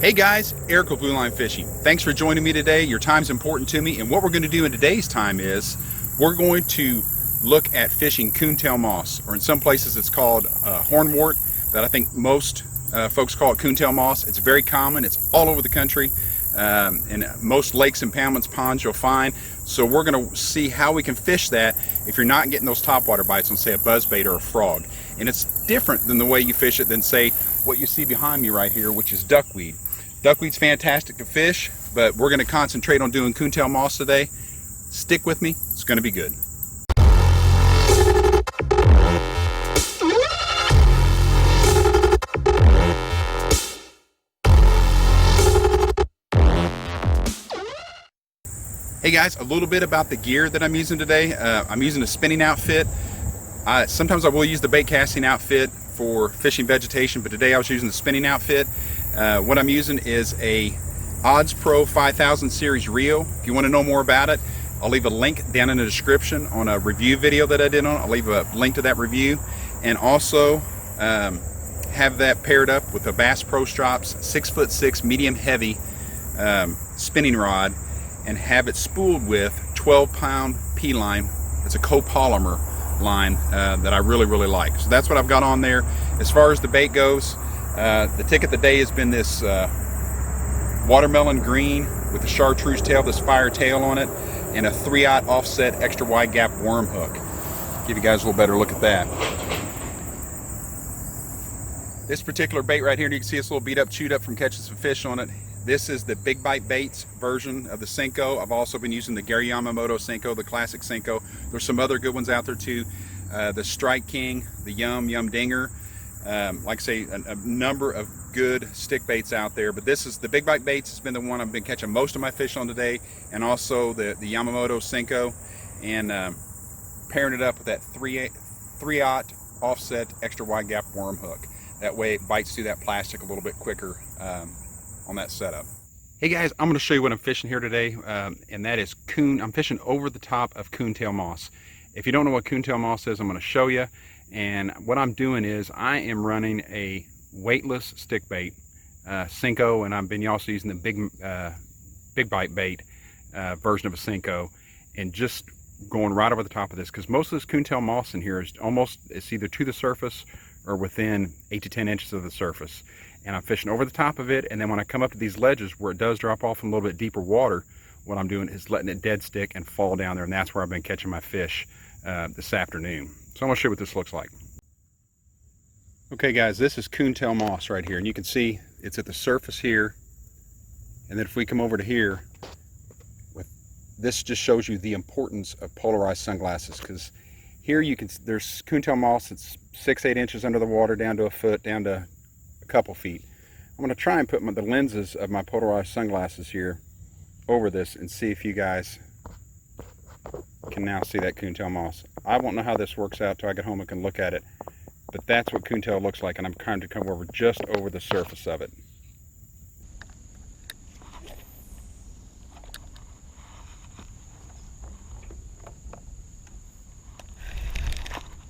Hey guys, Eric with Blue Line Fishing. Thanks for joining me today. Your time's important to me, and what we're going to do in today's time is we're going to look at fishing Coontail Moss, or in some places it's called Hornwart, but I think most folks call it Coontail Moss. It's very common. It's all over the country. In most lakes and ponds you'll find. So we're going to see how we can fish that if you're not getting those topwater bites on, say, a buzzbait or a frog. And it's different than the way you fish it than, say, what you see behind me right here, which is duckweed. Duckweed's fantastic to fish, but we're going to concentrate on doing Coontail Moss today. Stick with me, it's going to be good. Hey guys, a little bit about the gear that I'm using today. I'm using a spinning outfit. Sometimes I will use the bait casting outfit for fishing vegetation, but today I was using the spinning outfit. What I'm using is a Odds Pro 5000 series reel. If you want to know more about it, I'll leave a link down in the description on a review video that I did on it. I'll leave a link to that review, and also have that paired up with a Bass Pro Strops 6'6" medium heavy spinning rod, and have it spooled with 12-pound P-line. It's a copolymer line that I really like. So that's what I've got on there. As far as the bait goes, the tick of the day has been this watermelon green with a chartreuse tail, this fire tail on it, and a 3/0 offset extra wide gap worm hook. Give you guys a little better look at that. This particular bait right here, you can see it's a little beat up, chewed up from catching some fish on it. This is the Big Bite Baits version of the Senko. I've also been using the Gary Yamamoto Senko, the classic Senko. There's some other good ones out there too. The Strike King, the Yum Dinger. Like I say, a number of good stick baits out there, but this is the Big Bite Baits. Has been the one I've been catching most of my fish on today, and also the Yamamoto Senko, and pairing it up with that 3/0 offset extra wide gap worm hook. That way it bites through that plastic a little bit quicker on that setup. Hey guys, I'm going to show you what I'm fishing here today, and that is I'm fishing over the top of Coontail Moss. If you don't know what Coontail Moss is, I'm going to show you. And what I'm doing is I am running a weightless stick bait, Senko, and I've been also using the big bite bait version of a Senko, and just going right over the top of this, because most of this Coontail Moss in here is it's either to the surface or within 8 to 10 inches of the surface. And I'm fishing over the top of it, and then when I come up to these ledges where it does drop off in a little bit deeper water, what I'm doing is letting it dead stick and fall down there, and that's where I've been catching my fish this afternoon. So I'm going to show you what this looks like. Okay guys, this is Coontail Moss right here, and you can see it's at the surface here, and then if we come over to here, this just shows you the importance of polarized sunglasses, because here there's Coontail Moss that's 6-8 inches under the water, down to a foot, down to a couple feet. I'm going to try and put the lenses of my polarized sunglasses here over this and see if you guys can now see that Coontail Moss. I won't know how this works out till I get home and can look at it, but that's what Coontail looks like, and I'm trying to come over just over the surface of it.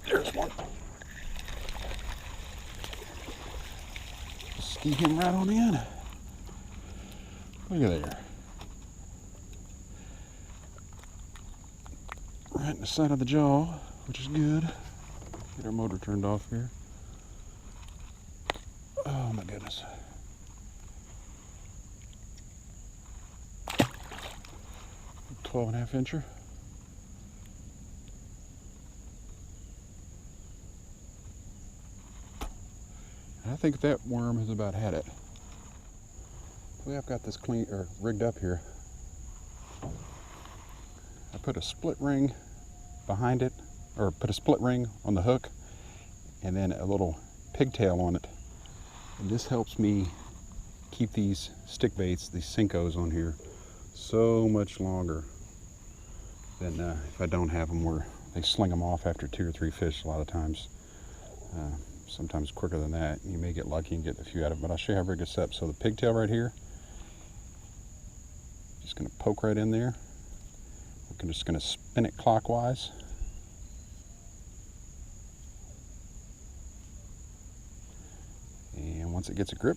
There's one. Ski him right on in. Look at there. Right in the side of the jaw, which is good. Get our motor turned off here. Oh my goodness. A 12.5 incher. I think that worm has about had it. We have got this rigged up here. I put a split ring behind it, or put a split ring on the hook, and then a little pigtail on it. And this helps me keep these stick baits, these Senkos on here, so much longer than if I don't have them, where they sling them off after 2 or 3 fish a lot of times. Sometimes quicker than that. You may get lucky and get a few out of it, but I'll show you how rig this up. So the pigtail right here, just going to poke right in there. I'm just going to spin it clockwise. And once it gets a grip,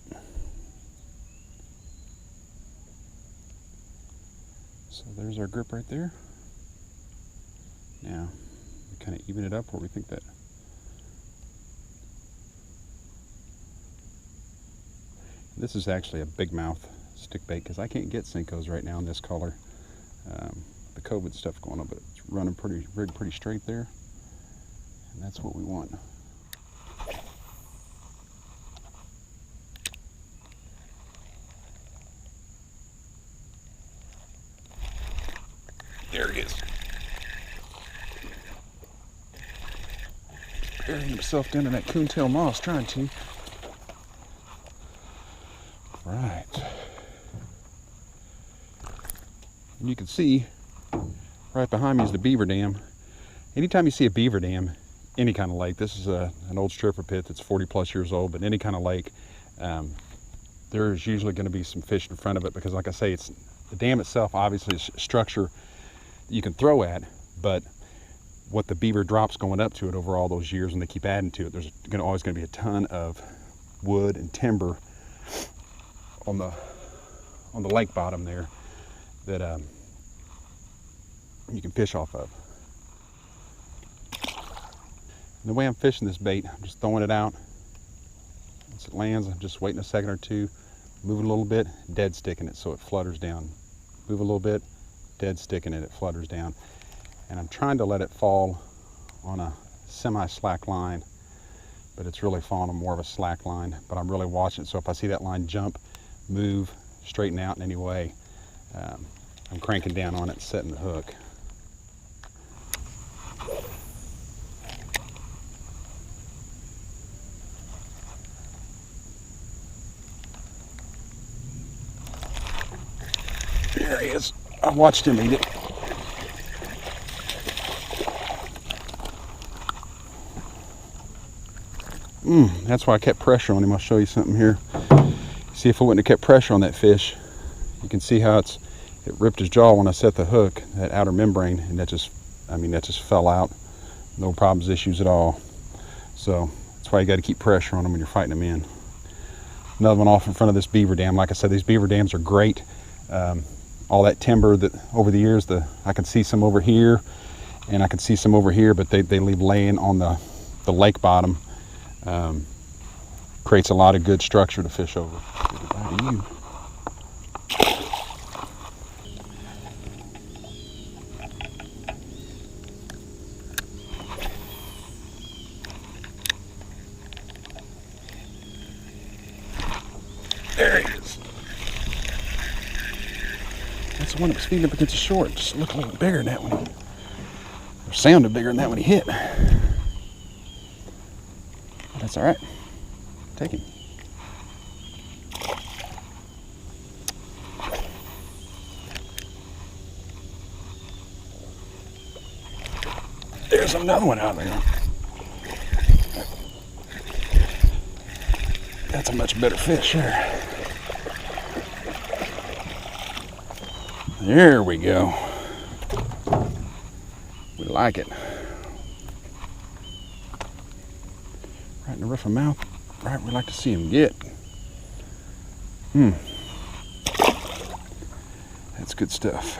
So there's our grip right there. Now, we kind of even it up where we think that. This is actually a big mouth stick bait because I can't get Senkos right now in this color. The COVID stuff going on, but it's running pretty straight there. And that's what we want. There he is. Burying himself down in that Coontail Moss, trying to. Right. And you can see right behind me is the beaver dam. Anytime you see a beaver dam, any kind of lake, this is an old stripper pit that's 40+ years old, but any kind of lake, there's usually going to be some fish in front of it because, like I say, it's the dam itself obviously is a structure that you can throw at, but what the beaver drops going up to it over all those years, and they keep adding to it, there's always going to be a ton of wood and timber on the lake bottom there that you can fish off of. And the way I'm fishing this bait, I'm just throwing it out. Once it lands, I'm just waiting a second or two, moving a little bit, dead sticking it so it flutters down. Move a little bit, dead sticking it, it flutters down. And I'm trying to let it fall on a semi-slack line, but it's really falling on more of a slack line, but I'm really watching it. So if I see that line jump, move, straighten out in any way, I'm cranking down on it and setting the hook. There he is. I watched him eat it. That's why I kept pressure on him. I'll show you something here. See, if I wouldn't have kept pressure on that fish, you can see how it ripped his jaw when I set the hook, that outer membrane, and that just fell out. No problems, issues at all. So that's why you got to keep pressure on them when you're fighting them in. Another one off in front of this beaver dam. Like I said, these beaver dams are great. All that timber that over the years, I can see some over here, and I can see some over here, but they leave laying on the lake bottom. Creates a lot of good structure to fish over. Goodbye to you. There he is. That's the one that was feeding up against the shore. It just looked a little bigger than that one. Or sounded bigger than that when he hit. That's all right. Take him. There's another one out there. That's a much better fish here. There we go. We like it. Right in the roof of mouth, right where we like to see him get. That's good stuff.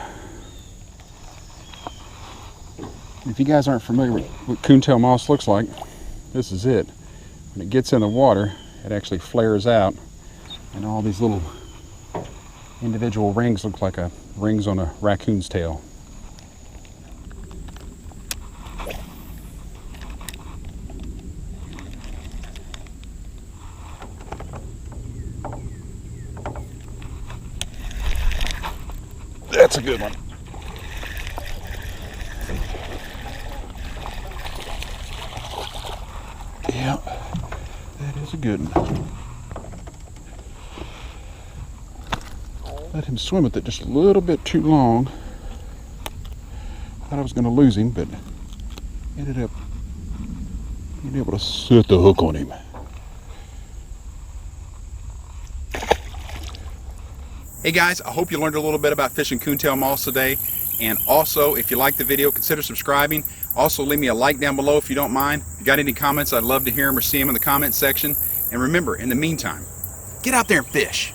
If you guys aren't familiar with what Coontail Moss looks like, this is it. When it gets in the water, it actually flares out, and all these little individual rings look like rings on a raccoon's tail. That's a good one. Yeah, that is a good one. Let him swim with it just a little bit too long. Thought I was going to lose him, but ended up being able to set the hook on him. Hey guys, I hope you learned a little bit about fishing Coontail Moss today. And also, if you liked the video, consider subscribing. Also, leave me a like down below if you don't mind. If you got any comments, I'd love to hear them or see them in the comment section. And remember, in the meantime, get out there and fish.